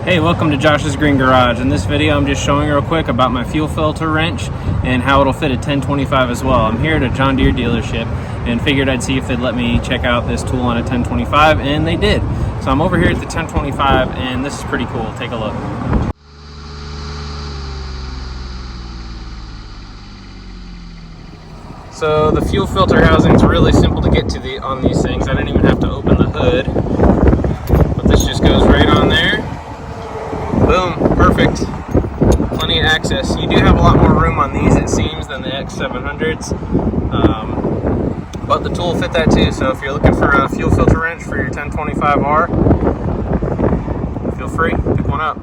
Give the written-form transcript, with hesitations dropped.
Hey, welcome to Josh's Green Garage. In this video, I'm just showing real quick about my fuel filter wrench and how it'll fit a 1025 as well. I'm here at a John Deere dealership and figured I'd see if they'd let me check out this tool on a 1025, and they did. So I'm over here at the 1025, and this is pretty cool. Take a look. So the fuel filter housing is really simple to get to on these things. I didn't even have to open the hood, but this just goes right on there. Boom, perfect. Plenty of access. You do have a lot more room on these, it seems, than the X700s, but the tool will fit that too. So if you're looking for a fuel filter wrench for your 1025R, feel free, pick one up.